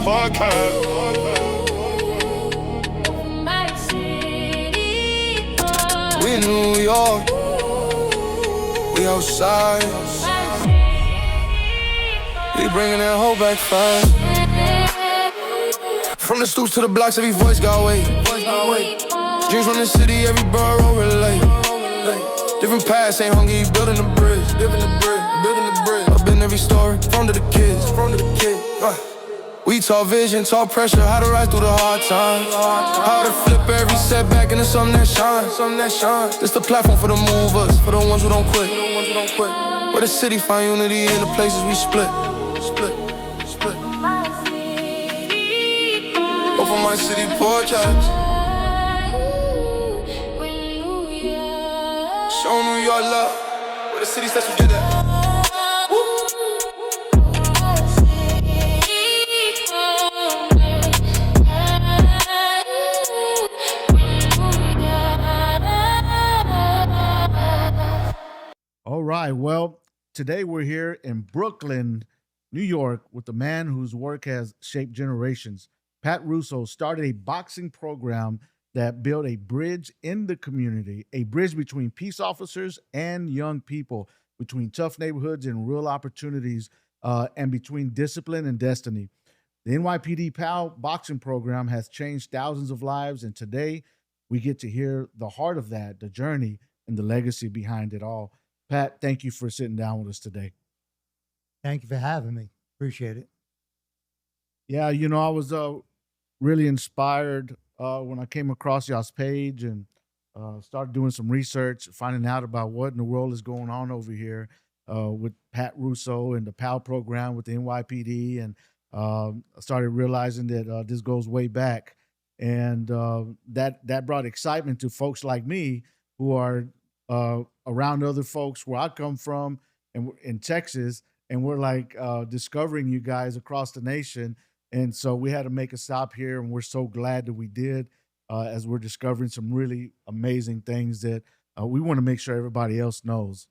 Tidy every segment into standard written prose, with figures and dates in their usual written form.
podcast. We in New York, we outside. We bringing that hoe back fast. From the stoops to the blocks, every voice got weight. Dreams from the city, every borough relate. Different paths, ain't hungry, building the bridge. Up in every story, from to the kids. We talk vision, talk pressure, how to rise through the hard times. How to flip every setback into something that shines. This the platform for the movers, for the ones who don't quit. Where the city find unity in the places we split. Over my city portraits. Show New York love, where the city starts to get that. All right. Well, today we're here in Brooklyn, New York, with the man whose work has shaped generations. Pat Russo started a boxing program that built a bridge in the community, a bridge between peace officers and young people, between tough neighborhoods and real opportunities, and between discipline and destiny. The NYPD PAL boxing program has changed thousands of lives, and today we get to hear the heart of that, the journey, and the legacy behind it all. Pat, thank you for sitting down with us today. Thank you for having me. Appreciate it. Yeah, you know, I was really inspired when I came across y'all's page and started doing some research, finding out about what in the world is going on over here with Pat Russo and the PAL program with the NYPD. And I started realizing that this goes way back. And that brought excitement to folks like me who are around other folks where I come from and in Texas, and we're like discovering you guys across the nation. And so we had to make a stop here, and we're so glad that we did as we're discovering some really amazing things that we want to make sure everybody else knows.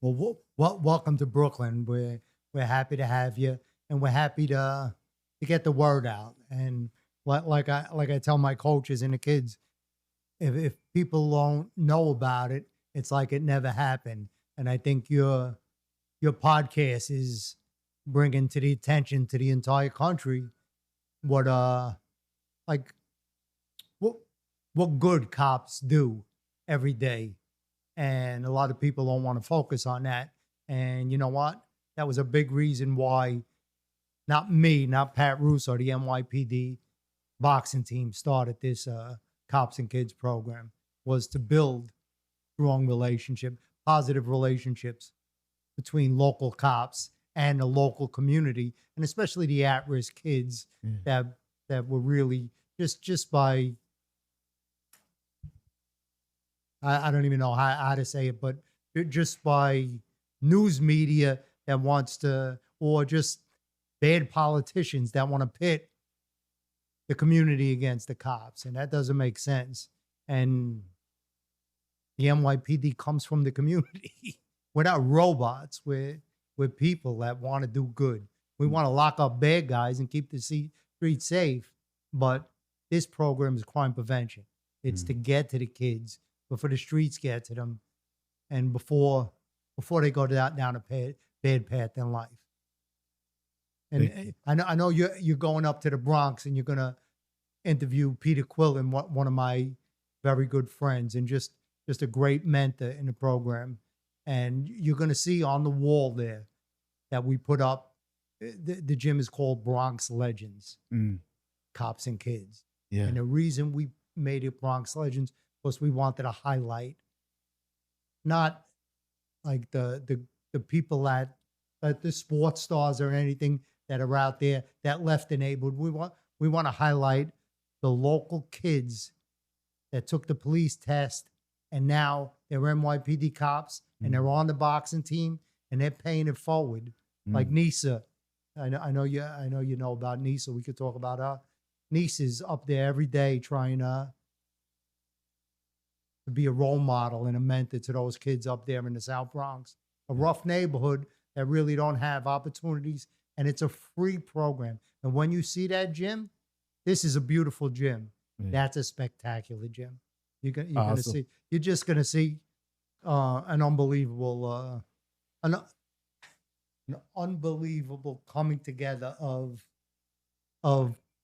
Well, welcome to Brooklyn. We're happy to have you, and we're happy to get the word out. And like I tell my coaches and the kids, if people don't know about it, it's like it never happened. And I think your podcast is bringing to the attention to the entire country what good cops do every day. And a lot of people don't want to focus on that. And you know what? That was a big reason why not me, not Pat Russo, the NYPD boxing team started this Cops and Kids program, was to build strong positive relationships between local cops and the local community, and especially the at-risk kids that were really just by, I don't even know how to say it, but just by news media that wants to, or just bad politicians that want to pit the community against the cops. And that doesn't make sense. And the NYPD comes from the community. We're not robots. We're people that want to do good. We want to lock up bad guys and keep the streets safe. But this program is crime prevention. It's to get to the kids before the streets get to them, and before they go down a bad path in life. And I know you're going up to the Bronx and you're gonna interview Peter Quillen, one of my very good friends, and just a great mentor in the program. And you're gonna see on the wall there that we put up. The gym is called Bronx Legends, Cops and Kids. Yeah. And the reason we made it Bronx Legends was we wanted to highlight not like the people that the sports stars or anything that are out there that left the neighborhood. We want to highlight the local kids that took the police test and now they're NYPD cops and they're on the boxing team and they're paying it forward. Like Nisa, I know you know about Nisa. We could talk about her. Nisa's up there every day trying to be a role model and a mentor to those kids up there in the South Bronx, a rough neighborhood that really don't have opportunities and it's a free program. And when you see that gym, this is a beautiful gym. Yeah. That's a spectacular gym. You're gonna Awesome. see. You're just gonna see an unbelievable an unbelievable coming together of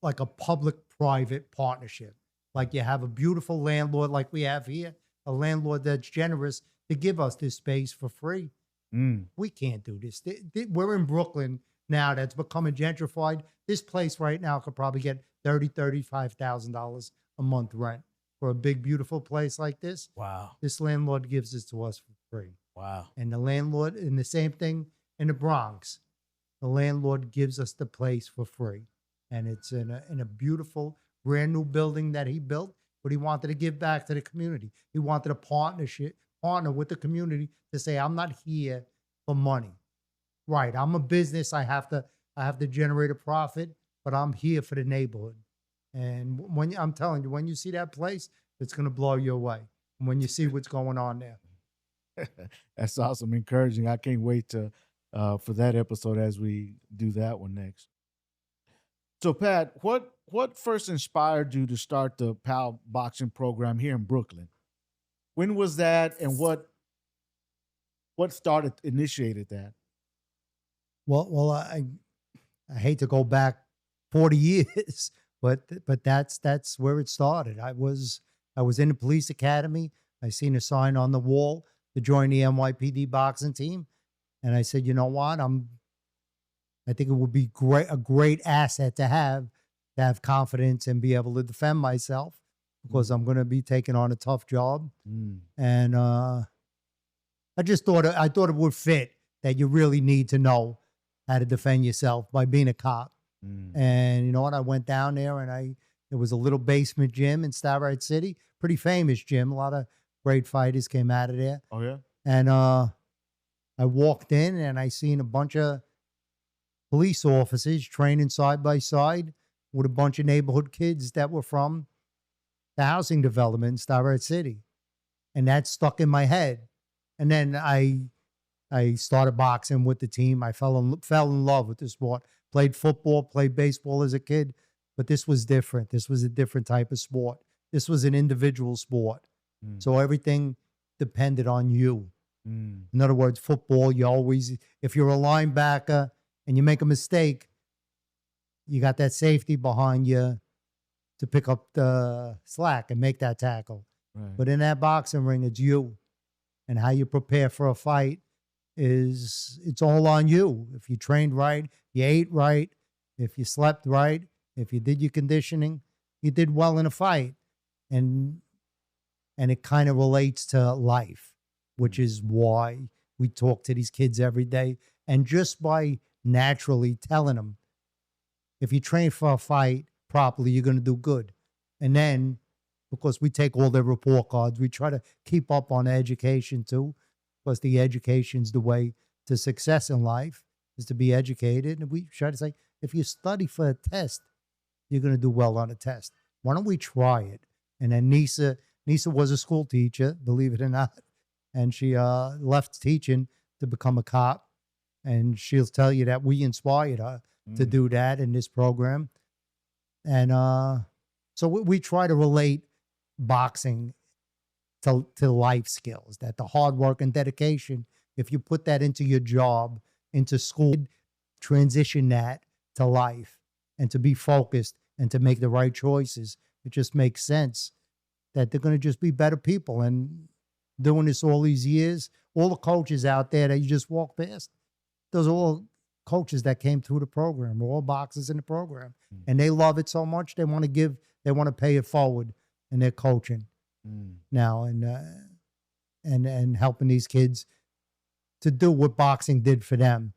like a public-private partnership. Like you have a beautiful landlord like we have here, a landlord that's generous to give us this space for free. Mm. We can't do this. We're in Brooklyn now that's becoming gentrified. This place right now could probably get $35,000 a month rent for a big, beautiful place like this. Wow. This landlord gives this to us for free. Wow. And the landlord, and the same thing in the Bronx, the landlord gives us the place for free. And it's in a beautiful, brand new building that he built, but he wanted to give back to the community. He wanted a partner with the community to say, I'm not here for money. Right. I'm a business. I have to generate a profit, but I'm here for the neighborhood. And I'm telling you, when you see that place, it's going to blow you away. And when you see what's going on there. That's awesome. Encouraging. I can't wait to for that episode as we do that one next. So Pat, what first inspired you to start the PAL boxing program here in Brooklyn? When was that, and what initiated that? Well, I hate to go back 40 years, but that's where it started. I was in the police academy. I seen a sign on the wall to join the NYPD boxing team, and I said, you know what, I think it would be a great asset to have confidence and be able to defend myself, because I'm going to be taking on a tough job. And I thought it would fit, that you really need to know how to defend yourself by being a cop. And you know what? I went down there, and there was a little basement gym in Starlight City, pretty famous gym. A lot of great fighters came out of there. Oh yeah. And I walked in, and I seen a bunch of police officers training side by side with a bunch of neighborhood kids that were from the housing development in Starlight City. And that stuck in my head. And then I started boxing with the team. I fell in love with the sport. Played football, played baseball as a kid, but this was different. This was a different type of sport. This was an individual sport. So everything depended on you. In other words, football, if you're a linebacker and you make a mistake, you got that safety behind you to pick up the slack and make that tackle. Right. But in that boxing ring, it's you. And how you prepare for a fight it's all on you. If you trained right, you ate right, if you slept right, if you did your conditioning, you did well in a fight. And it kind of relates to life, which is why we talk to these kids every day. And just by naturally telling them, if you train for a fight properly, you're going to do good. And then, because we take all their report cards, we try to keep up on education too, because the education's the way to success in life, is to be educated. And we try to say, if you study for a test, you're going to do well on a test. Why don't we try it? And then Nisa was a school teacher, believe it or not. And she left teaching to become a cop. And she'll tell you that we inspired her to do that in this program. And so we try to relate boxing to life skills, that the hard work and dedication, if you put that into your job, into school, transition that to life and to be focused and to make the right choices. It just makes sense that they're going to just be better people. And doing this all these years, all the coaches out there that you just walk past, those are all coaches that came through the program. They're all boxers in the program. And they love it so much, they want to pay it forward in their coaching now, and helping these kids to do what boxing did for them.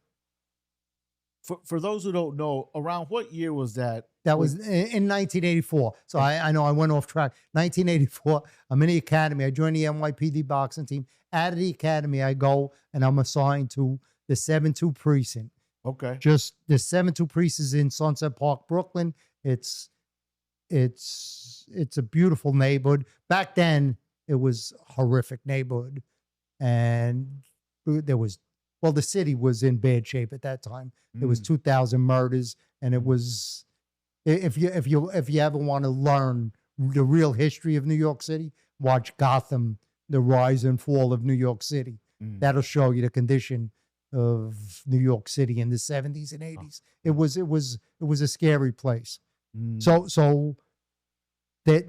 For those who don't know, around what year was that? That was in 1984. So I know I went off track. 1984, I'm in the academy. I joined the NYPD boxing team. Out of the academy, I go and I'm assigned to the 7-2 precinct. Okay. Just the 7-2 precinct is in Sunset Park, Brooklyn. It's a beautiful neighborhood. Back then, it was a horrific neighborhood. And there was well, the city was in bad shape at that time. There was 2,000 murders, and it was, if you ever want to learn the real history of New York City, watch Gotham, the rise and fall of New York City. That'll show you the condition of New York City in the 70s and 80s. It was a scary place. So that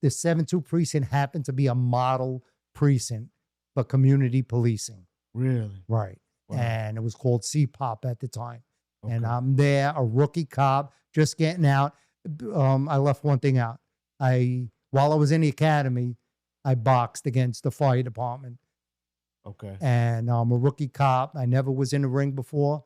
the 7-2 precinct happened to be a model precinct for community policing. Really? Right. Wow. And it was called CPOP at the time. Okay. And I'm there, a rookie cop, just getting out. I left one thing out. While I was in the academy, I boxed against the fire department. Okay. And I'm a rookie cop. I never was in the ring before.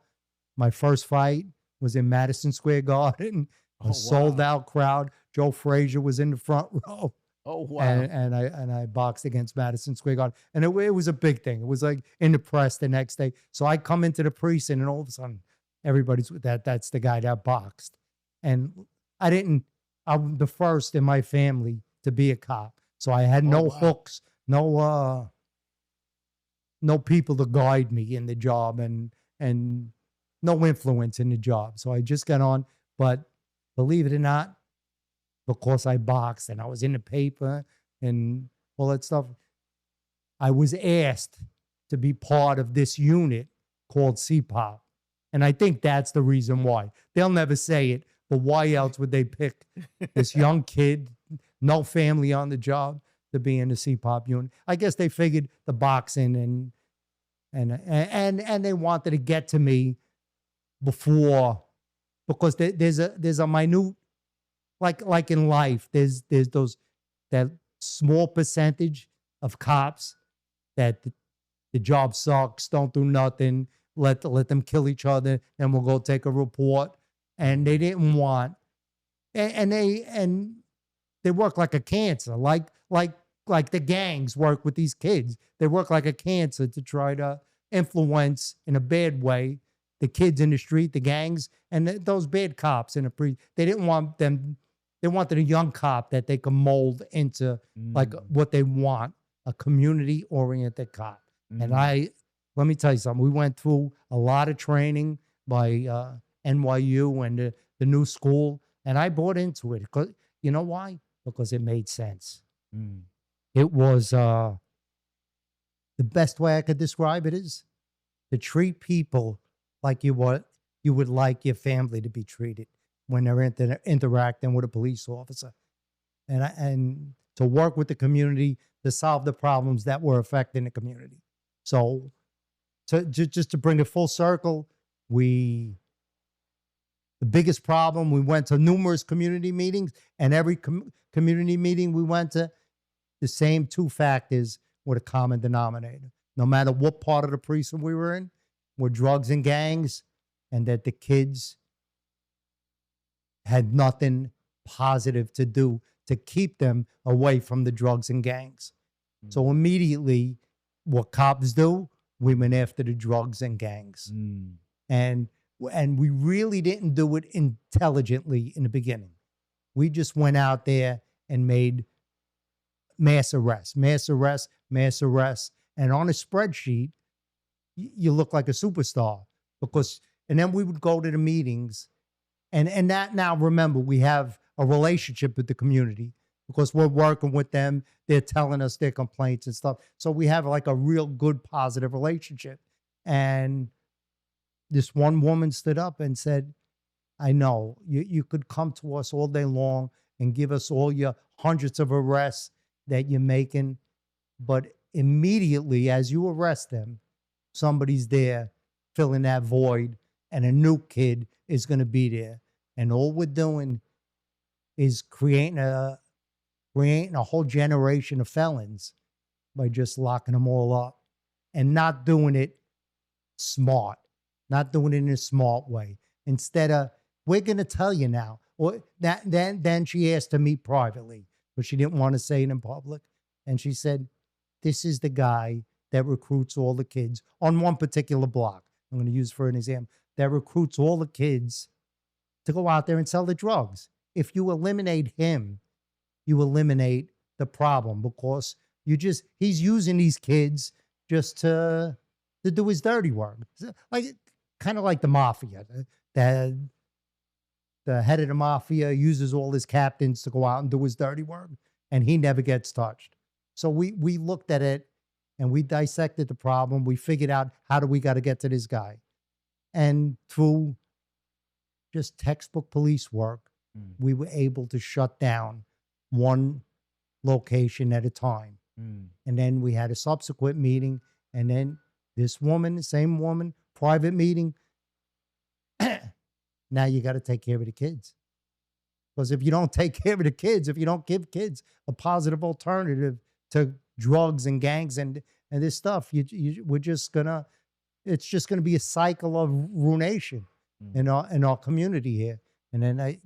My first fight was in Madison Square Garden. A sold-out crowd. Joe Frazier was in the front row. Oh, wow. And I boxed against Madison Square Garden. And it was a big thing. It was like in the press the next day. So I come into the precinct, and all of a sudden, everybody's with that's the guy that boxed. And I'm the first in my family to be a cop. So I had no hooks, no people to guide me in the job, and no influence in the job. So I just got on. But believe it or not, because I boxed and I was in the paper and all that stuff, I was asked to be part of this unit called CPOP. And I think that's the reason why. They'll never say it, but why else would they pick this young kid, no family on the job, to be in the CPOP unit? I guess they figured the boxing and they wanted to get to me before, because there's a minute, like in life, there's that small percentage of cops that the job sucks, don't do nothing, let them kill each other, and we'll go take a report. And they didn't want, and they work like a cancer, like the gangs work with these kids. They work like a cancer to try to influence in a bad way the kids in the street, the gangs, and those bad cops in the they didn't want them. They wanted a young cop that they could mold into like what they want, a community-oriented cop. And let me tell you something. We went through a lot of training by NYU and the new school, and I bought into it. Because, you know why? Because it made sense. It was the best way I could describe it is to treat people like you would like your family to be treated when they're interacting with a police officer, and to work with the community to solve the problems that were affecting the community. So, just to bring it full circle, the biggest problem, we went to numerous community meetings, and every community meeting we went to, the same two factors were the common denominator. No matter what part of the precinct we were in, were drugs and gangs, and that the kids had nothing positive to do to keep them away from the drugs and gangs. So immediately, what cops do, we went after the drugs and gangs. And we really didn't do it intelligently in the beginning. We just went out there and made mass arrests. And on a spreadsheet, you look like a superstar, and then we would go to the meetings. And that, now remember, we have a relationship with the community because we're working with them. They're telling us their complaints and stuff. So we have like a real good, positive relationship. And this one woman stood up and said, I know you could come to us all day long and give us all your hundreds of arrests that you're making, but immediately as you arrest them, somebody's there filling that void, and a new kid is going to be there. And all we're doing is creating a whole generation of felons by just locking them all up and not doing it smart, not doing it in a smart way. Instead of, we're going to tell you now, or then she asked to meet privately, but she didn't want to say it in public. And she said, this is the guy that recruits all the kids on one particular block. I'm going to use for an example, that recruits all the kids to go out there and sell the drugs. If you eliminate him, you eliminate the problem, because he's using these kids just to to do his dirty work. Like, kind of like the mafia. The head of the mafia uses all his captains to go out and do his dirty work, and he never gets touched. So we looked at it and we dissected the problem. We figured out how do we got to get to this guy. And through just textbook police work, we were able to shut down one location at a time. And then we had a subsequent meeting, and then this woman, the same woman, private meeting. Now you got to take care of the kids. Because if you don't take care of the kids, if you don't give kids a positive alternative to drugs and gangs and this stuff, we're just gonna, it's just gonna be a cycle of ruination in our community here. And then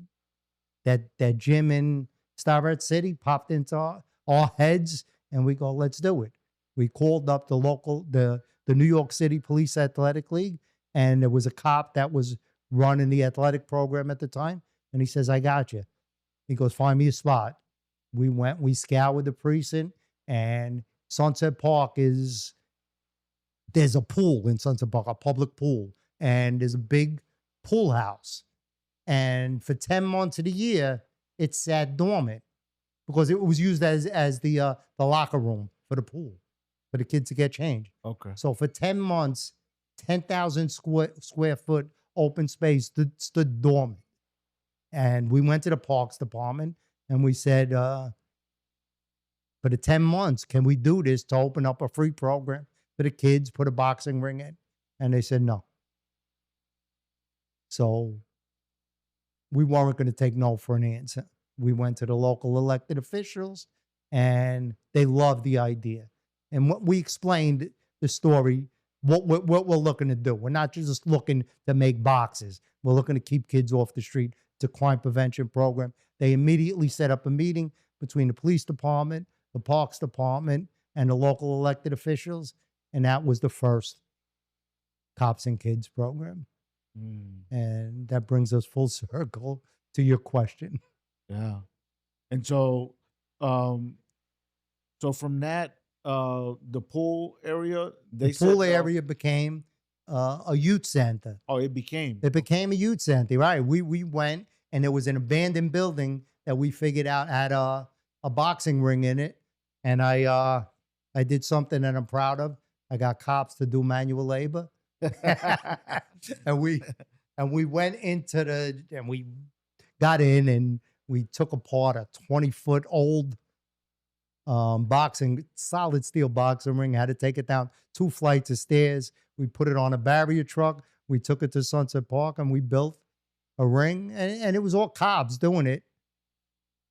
that gym in Starrett City popped into our heads, and we go, let's do it. We called up the New York City Police Athletic League, and there was a cop that was running the athletic program at the time. And he says, I got you. He goes, find me a spot. We went, we scoured the precinct, and Sunset Park there's a pool in Sunset Park, a public pool, and there's a big pool house. And for 10 months of the year, it sat dormant because it was used as the locker room for the pool, for the kids to get changed. Okay. So for 10 months, 10,000 square foot open space stood dormant. And we went to the Parks Department and we said, for the 10 months, can we do this to open up a free program for the kids, put a boxing ring in? And they said no. So we weren't going to take no for an answer. We went to the local elected officials, and they loved the idea. And what we explained the story, what we're looking to do. We're not just looking to make boxes. We're looking to keep kids off the street. It's a crime prevention program. They immediately set up a meeting between the police department, the Parks Department, and the local elected officials. And that was the first Cops and Kids program. And that brings us full circle to your question. Yeah. And so, so from that, the pool area, The pool area became a youth center. Oh, it became. It became a youth center, right? We went, and there was an abandoned building that we figured out had a boxing ring in it. And I did something that I'm proud of. I got cops to do manual labor. and we went into and we got in and we took apart a 20-foot old solid steel boxing ring. Had to take it down 2 flights of stairs. We put it on a barrier truck. We took it to Sunset Park and we built a ring, and it was all cops doing it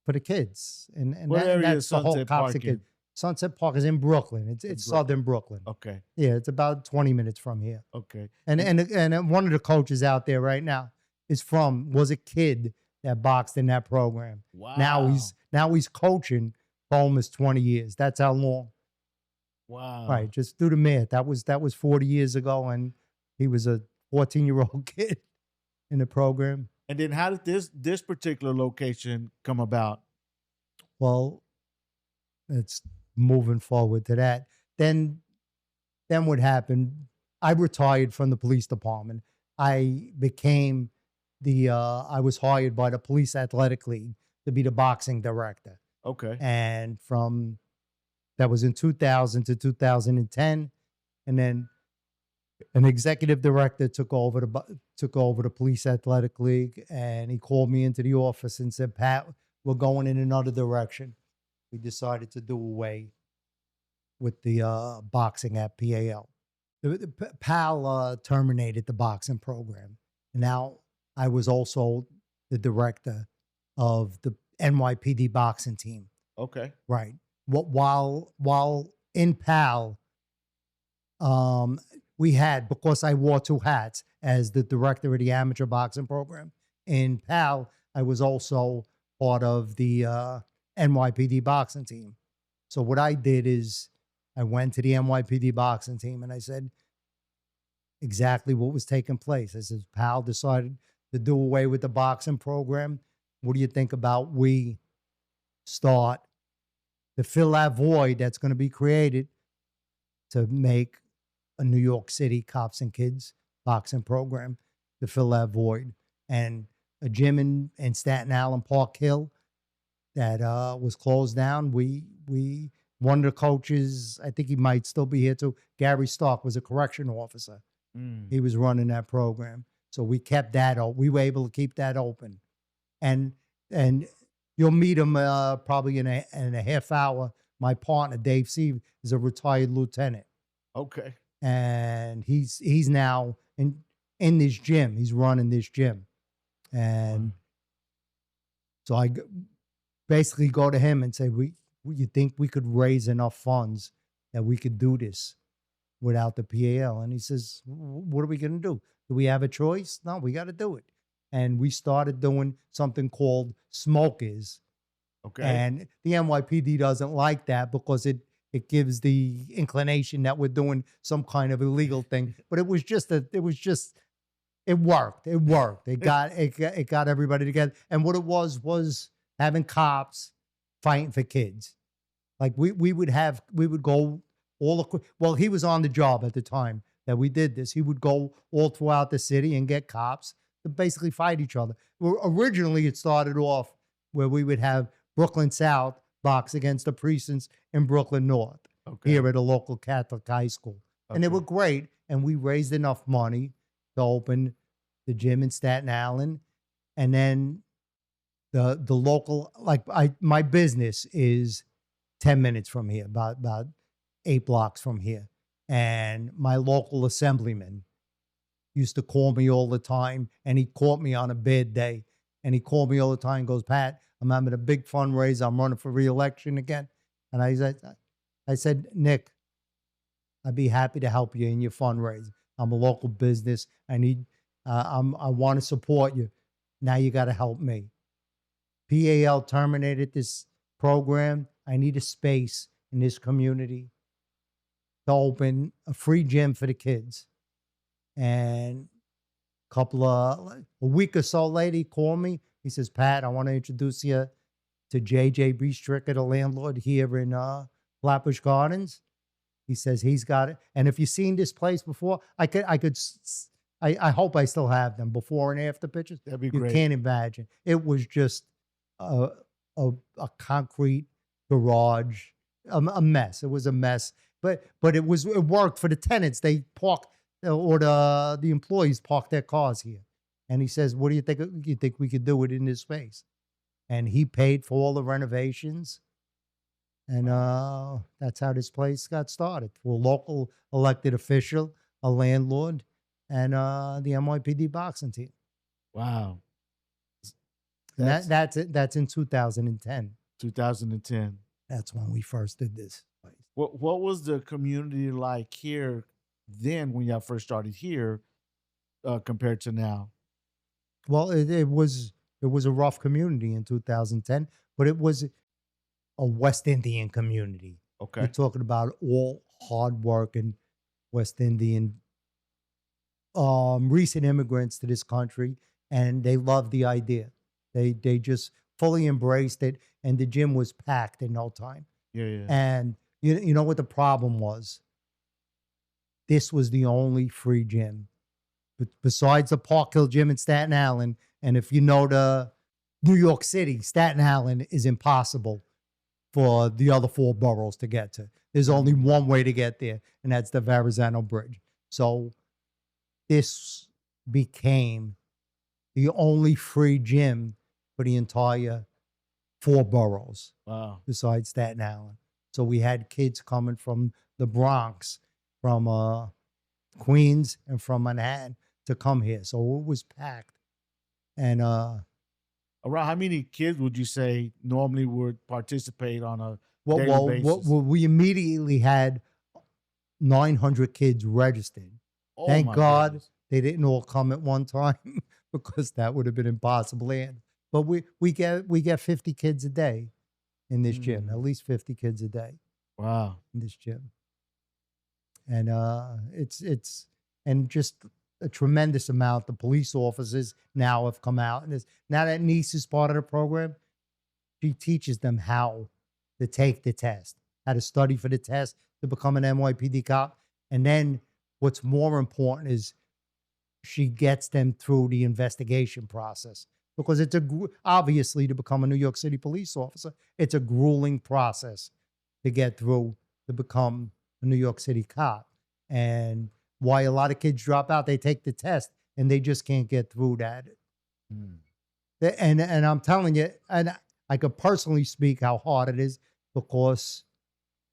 for the kids. And what area that's is the whole Sunset cops Park and in? kids. Sunset Park is in Brooklyn. It's southern Brooklyn. Okay. Yeah, it's about 20 minutes from here. Okay. And one of the coaches out there right now was a kid that boxed in that program. Wow. Now he's coaching for almost 20 years. That's how long. Wow. Right. Just do the math. That was 40 years ago, and he was a 14-year-old kid in the program. And then how did this particular location come about? Well, it's moving forward to that. Then what happened? I retired from the police department. I became I was hired by the Police Athletic League to be the boxing director. Okay. And that was in 2000 to 2010. And then an executive director took over the Police Athletic League, and he called me into the office and said, Pat, we're going in another direction. We decided to do away with the boxing at PAL. PAL terminated the boxing program. And now I was also the director of the NYPD boxing team. Okay. Right. While in PAL, we had, because I wore 2 hats as the director of the amateur boxing program. In PAL, I was also part of the NYPD boxing team. So what I did is I went to the NYPD boxing team and I said exactly what was taking place. I said, PAL decided to do away with the boxing program. What do you think about we start to fill that void that's going to be created to make a New York City cops and kids boxing program to fill that void. And a gym in Staten Island, Park Hill, that was closed down. We one of the coaches, I think he might still be here too, Gary Stark, was a correctional officer. He was running that program. So we kept that open. We were able to keep that open. And you'll meet him probably in a half hour. My partner, Dave Steve, is a retired lieutenant. Okay. And he's now in this gym. He's running this gym. And so I basically go to him and say, you think we could raise enough funds that we could do this without the PAL? And he says, what are we going to do? Do we have a choice? No, we got to do it. And we started doing something called smokers. Okay. And the NYPD doesn't like that because it gives the inclination that we're doing some kind of illegal thing. But it worked. It worked. It got everybody together. And what it was having cops fighting for kids. Like we would go he was on the job at the time that we did this. He would go all throughout the city and get cops to basically fight each other. Well, originally, it started off where we would have Brooklyn South box against the precincts in Brooklyn North here at a local Catholic high school. And they were great. And we raised enough money to open the gym in Staten Island. And then the local, my business is 10 minutes from here, about 8 blocks from here. And my local assemblyman used to call me all the time, and he caught me on a bad day. And he called me all the time and goes, Pat, I'm having a big fundraiser. I'm running for re-election again. And I said, Nick, I'd be happy to help you in your fundraiser. I'm a local business. I want to support you. Now you got to help me. PAL terminated this program. I need a space in this community to open a free gym for the kids. And a week or so later, he called me. He says, Pat, I want to introduce you to JJ Stricker, the landlord here in Flatbush Gardens. He says he's got it. And if you've seen this place before, I hope I still have them before and after pictures. That'd be great. You can't imagine. It was just a concrete garage, a mess. It was a mess, but it worked for the tenants. They parked, or the employees parked their cars here. And he says, what do you think? You think we could do it in this space? And he paid for all the renovations. And that's how this place got started. For a local elected official, a landlord, and the NYPD boxing team. Wow. That's in 2010. 2010. That's when we first did this place. What was the community like here then when y'all first started here compared to now? Well, it was a rough community in 2010, but it was a West Indian community. Okay. You're talking about all hardworking West Indian recent immigrants to this country, and they loved the idea. They just fully embraced it, and the gym was packed in no time. Yeah. And you know what the problem was? This was the only free gym. But besides the Park Hill gym in Staten Island, and if you know the New York City, Staten Island is impossible for the other 4 boroughs to get to. There's only one way to get there, and that's the Verrazano Bridge. So this became the only free gym for the entire 4 boroughs. Wow. Besides Staten Island. So we had kids coming from the Bronx, from Queens, and from Manhattan to come here. So it was packed. And around how many kids would you say normally would participate on a daily basis? We immediately had 900 kids registered. Oh, Thank God goodness. they didn't all come at one time because that would have been impossible. But we get 50 kids a day in this gym, at least 50 kids a day. Wow. In this gym. And it's just a tremendous amount. The police officers now have come out, and now that niece is part of the program, she teaches them how to take the test, how to study for the test to become an NYPD cop. And then what's more important is she gets them through the investigation process, because it's obviously, to become a New York City police officer, it's a grueling process to get through to become a New York City cop. And why a lot of kids drop out, they take the test and they just can't get through that. And I'm telling you, and I could personally speak how hard it is, because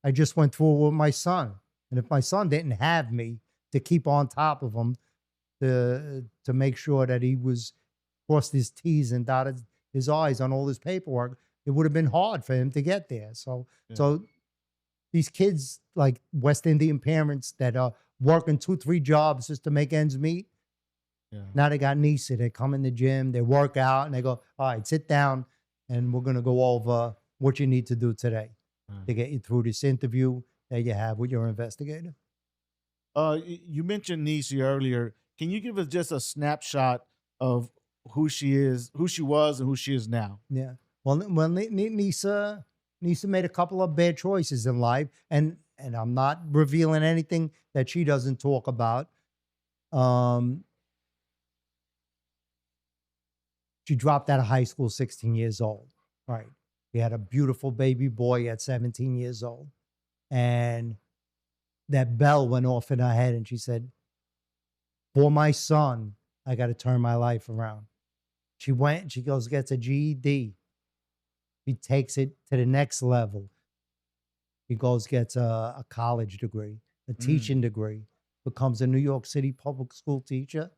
I just went through it with my son. And if my son didn't have me to keep on top of him, to make sure that he was crossed his T's and dotted his I's on all his paperwork, it would have been hard for him to get there. So, so these kids, like West Indian parents that are working 2-3 jobs just to make ends meet. Now they got NYSA. They come in the gym, they work out, and they go, all right, sit down, and we're going to go over what you need to do today to get you through this interview that you have with your investigator. You mentioned NYSA earlier. Can you give us just a snapshot of who she is, who she was, and who she is now? Yeah. Well, NYSA made a couple of bad choices in life, and I'm not revealing anything that she doesn't talk about. She dropped out of high school 16 years old. Right. She had a beautiful baby boy at 17 years old. And that bell went off in her head, and she said, for my son, I got to turn my life around. She went, she goes, gets a GED. She takes it to the next level. She goes, gets a college degree, a teaching degree, becomes a New York City public school teacher.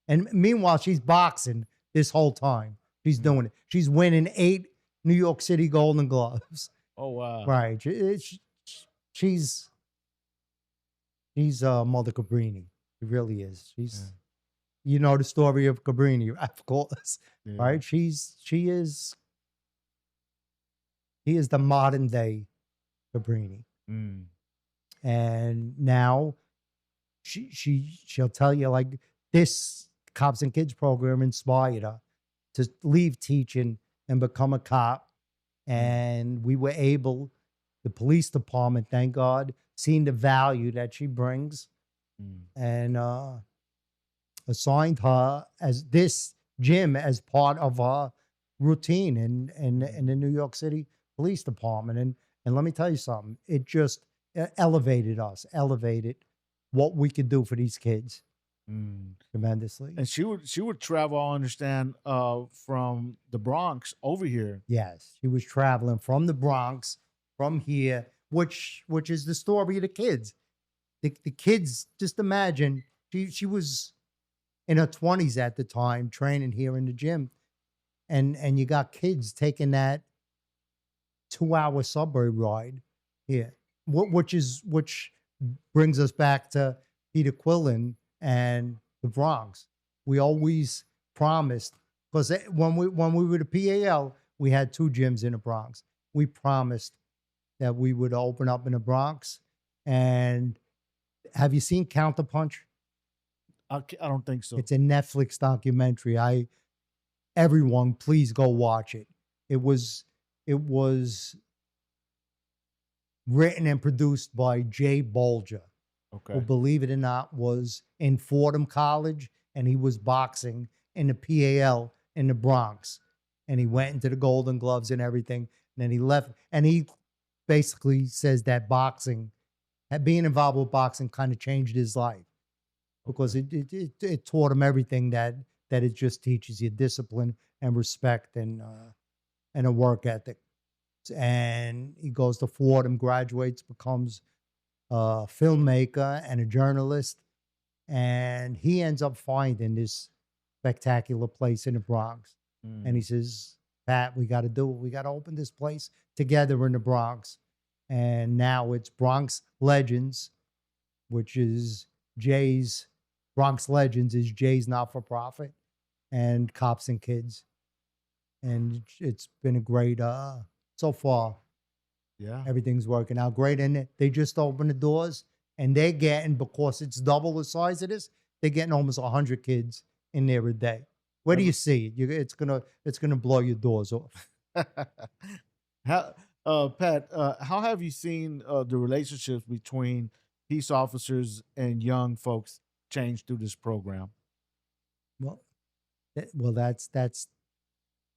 And meanwhile, she's boxing this whole time. She's doing it. She's winning 8 New York City Golden Gloves. Oh, wow. Right. She's Mother Cabrini. She really is. She's, you know, the story of Cabrini, of course. Right. She is the modern day Cabrini. And now she'll tell you, like, this Cops and Kids program inspired her to leave teaching and become a cop. And we were able, the police department, thank God, seeing the value that she brings, and assigned her as this gym as part of our routine in the New York City Police Department. And let me tell you something, it just elevated us, elevated what we could do for these kids tremendously. And she would travel, I understand, from the Bronx over here. Yes, she was traveling from the Bronx, from here, which is the story of the kids. The kids, just imagine, she was in her 20s at the time, training here in the gym. And you got kids taking that 2-hour subway ride here, which brings us back to Peter Quillen and the Bronx. We always promised, because when we were the PAL, we had 2 gyms in the Bronx. We promised that we would open up in the Bronx. And have you seen Counterpunch? I don't think so. It's a Netflix documentary. Everyone, please go watch it. It was written and produced by Jay Bolger, who, believe it or not, was in Fordham College, and he was boxing in the PAL in the Bronx. And he went into the Golden Gloves and everything. And then he left. And he basically says that being involved with boxing kind of changed his life, because it taught him everything that it just teaches you: discipline and respect and a work ethic. And he goes to Fordham, graduates, becomes a filmmaker and a journalist. And he ends up finding this spectacular place in the Bronx. And he says, Pat, we got to do it. We got to open this place together in the Bronx. And now it's Bronx Legends, which is Bronx Legends is Jay's not-for-profit, and Cops and Kids. And it's been a great, so far. Yeah. Everything's working out great. And they just opened the doors, and they're getting, because it's double the size of this, they're getting almost 100 kids in there a day. Where do you see it? It's gonna blow your doors off. How, Pat, how have you seen the relationships between peace officers and young folks change through this program? Well, that's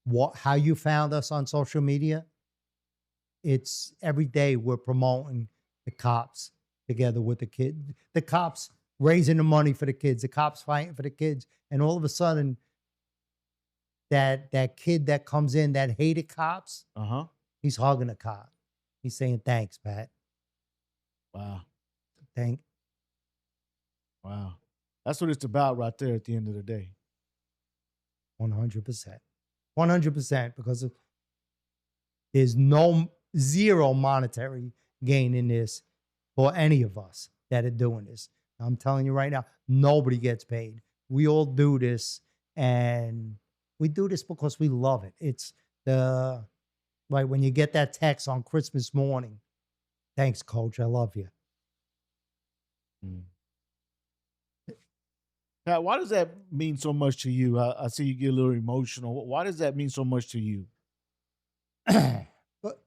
what how you found us on social media. It's every day we're promoting the cops together with the kid, the cops raising the money for the kids, the cops fighting for the kids, and all of a sudden that kid that comes in that hated cops, Uh-huh. he's hugging a cop. He's saying, "Thanks, Pat. Wow. Thank." Wow. That's what it's about right there at the end of the day. 100%. 100%, because there's zero monetary gain in this for any of us that are doing this. I'm telling you right now, nobody gets paid. We all do this, and we do this because we love it. It's like when you get that text on Christmas morning, "Thanks, coach. I love you." Mm. Pat, why does that mean so much to you? I see you get a little emotional. Why does that mean so much to you? But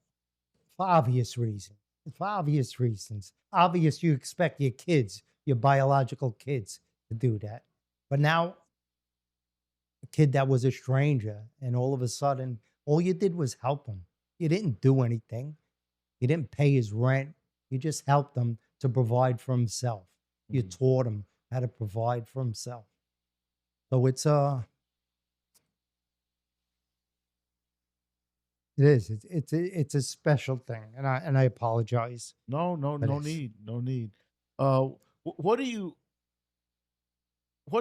for obvious reasons. For obvious reasons. Obvious, you expect your kids, your biological kids, to do that. But now, a kid that was a stranger, and all of a sudden, all you did was help him. You didn't do anything. You didn't pay his rent. You just helped him to provide for himself. You Mm. taught him how to provide for himself. So it is. It's a special thing, and I apologize. No, no, for no this. need, no need. What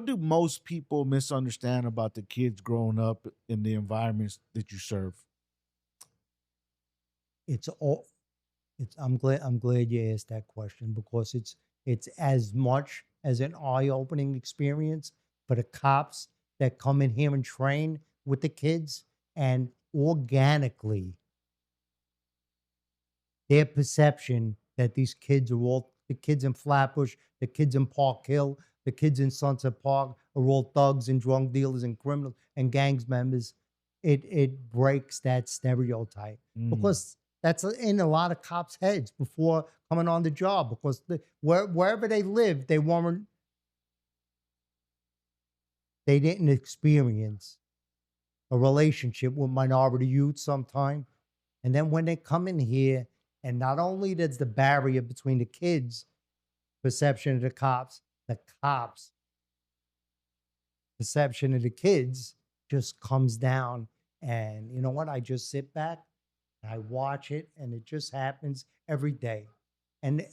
do most people misunderstand about the kids growing up in the environments that you serve? It's all. I'm glad you asked that question, because it's as much as an eye-opening experience for the cops that come in here and train with the kids, and organically their perception that these kids are all, the kids in Flatbush, the kids in Park Hill, the kids in Sunset Park are all thugs and drug dealers and criminals and gangs members. It breaks that stereotype, Mm. because that's in a lot of cops' heads before coming on the job, because wherever they lived, they didn't experience a relationship with minority youth sometime. And then when they come in here, and not only does the barrier between the kids' perception of the cops' perception of the kids just comes down. And you know what? I just sit back and I watch it, and it just happens every day. And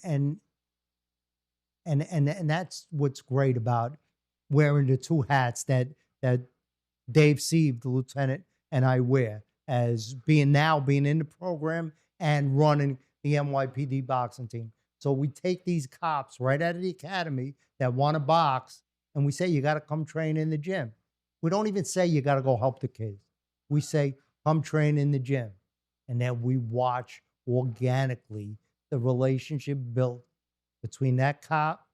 that's what's great about wearing the two hats that Dave Sieve, the lieutenant, and I wear, as being in the program and running the NYPD boxing team. So we take these cops right out of the academy that want to box, and we say, "You got to come train in the gym." We don't even say you got to go help the kids. We say, "Come train in the gym." And then we watch organically the relationship built between that cop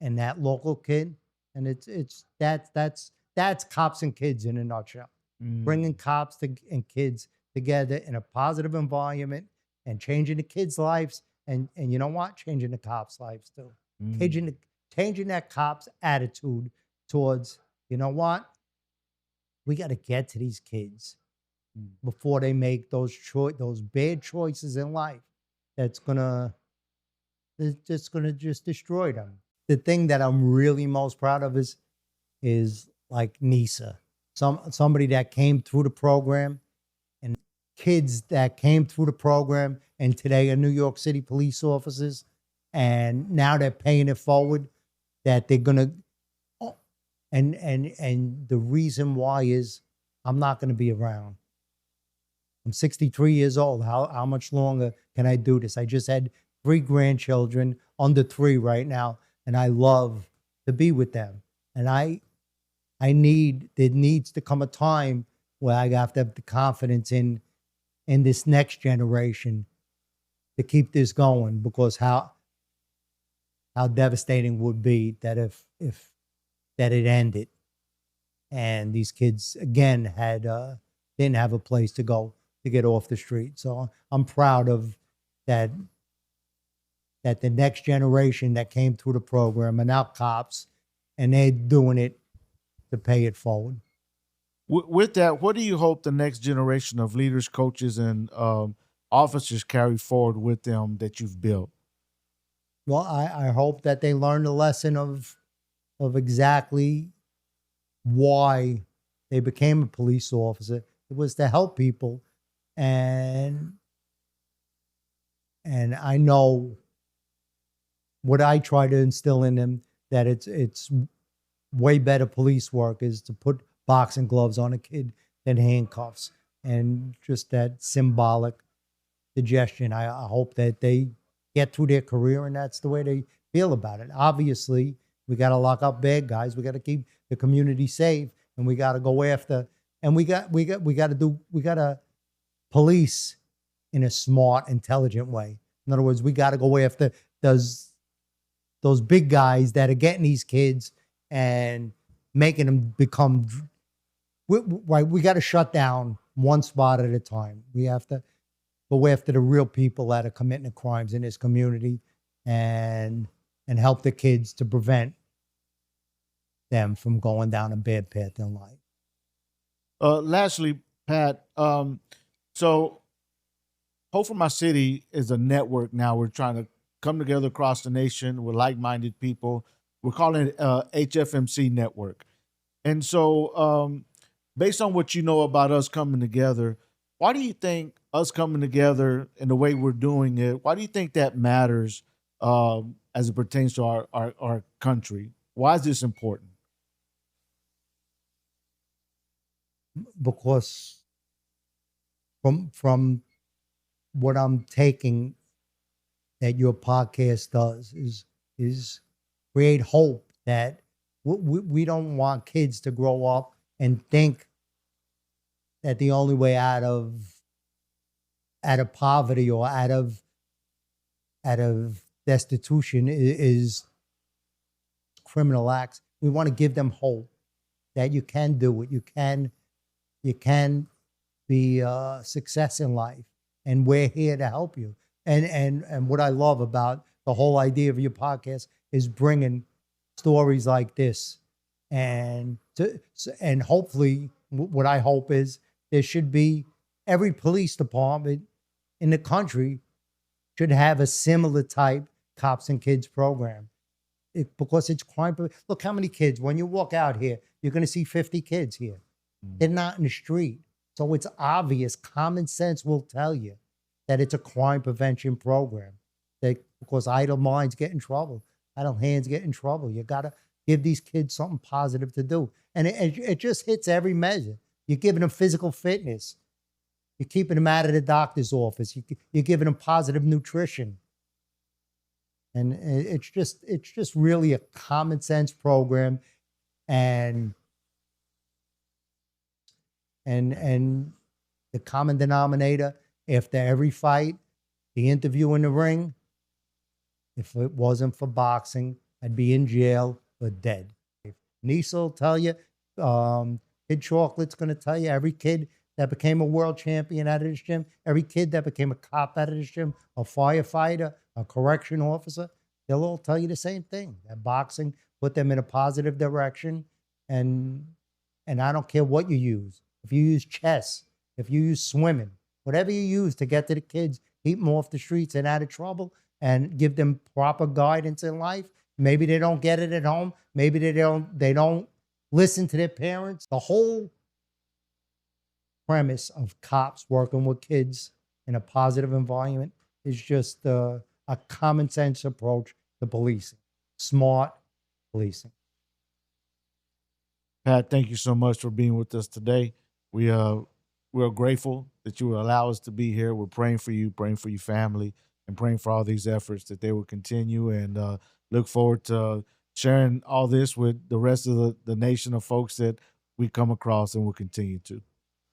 and that local kid. And that's cops and kids in a nutshell. Bringing Mm. cops and kids together in a positive environment, and changing the kids' lives, and you know what? Changing the cops' lives too. Mm. Changing that cop's attitude towards, you know what? We got to get to these kids Mm. before they make those bad choices in life. That's just gonna just destroy them. The thing that I'm really most proud of is like Nisa, somebody that came through the program, and kids that came through the program and today are New York City police officers, and now they're paying it forward, that they're gonna. And the reason why is, I'm not gonna be around. I'm 63 years old. How much longer can I do this? I just had 3 grandchildren, under 3 right now, and I love to be with them. And there needs to come a time where I have to have the confidence in this next generation to keep this going, because how devastating would be that if that it ended, and these kids again didn't have a place to go to get off the street. So I'm proud of that that the next generation that came through the program are now cops, and they're doing it to pay it forward. With that, what do you hope the next generation of leaders, coaches, and officers carry forward with them that you've built? Well, I hope that they learn the lesson of exactly why they became a police officer. It was to help people, and I know what I try to instill in them, that it's way better police work is to put boxing gloves on a kid than handcuffs, and just that symbolic suggestion. I hope that they get through their career and that's the way they feel about it. Obviously, we got to lock up bad guys. We got to keep the community safe, and we got to go after, and we got to police in a smart, intelligent way. In other words, we got to go after those big guys that are getting these kids and making them become right. We got to shut down one spot at a time. We have to go after the real people that are committing the crimes in this community, and help the kids to prevent them from going down a bad path in life. Lastly, Pat, so Hope for My City is a network now. We're trying to come together across the nation with like-minded people. We're calling it HFMC Network. And so based on what you know about us coming together, why do you think us coming together in the way we're doing it, why do you think that matters as it pertains to our country? Why is this important? Because from what I'm taking that your podcast does is create hope that we don't want kids to grow up and think that the only way out of poverty or out of destitution is criminal acts. We want to give them hope that you can do it. You can be a success in life, and we're here to help you. And what I love about the whole idea of your podcast is bringing stories like this, and hopefully, what I hope is there should be every police department in the country should have a similar type cops and kids program. Because it's crime. Look how many kids, when you walk out here, you're going to see 50 kids here. They're not in the street. So it's obvious. Common sense will tell you that it's a crime prevention program. Because idle minds get in trouble. Idle hands get in trouble. You got to give these kids something positive to do. And it just hits every measure. You're giving them physical fitness. You're keeping them out of the doctor's office. You're giving them positive nutrition. And it's just really a common sense program. And the common denominator after every fight, the interview in the ring, if it wasn't for boxing, I'd be in jail or dead. Nisa will tell you, Kid Chocolate's going to tell you, every kid that became a world champion out of this gym, every kid that became a cop out of this gym, a firefighter, a correction officer, they'll all tell you the same thing, that boxing put them in a positive direction. And I don't care what you use. If you use chess, if you use swimming, whatever you use to get to the kids, keep them off the streets and out of trouble, and give them proper guidance in life. Maybe they don't get it at home. Maybe they don't listen to their parents. The whole premise of cops working with kids in a positive environment is just a common sense approach to policing, smart policing. Pat, thank you so much for being with us today. We're grateful that you will allow us to be here. We're praying for you, praying for your family, and praying for all these efforts that they will continue, and look forward to sharing all this with the rest of the nation of folks that we come across and will continue to.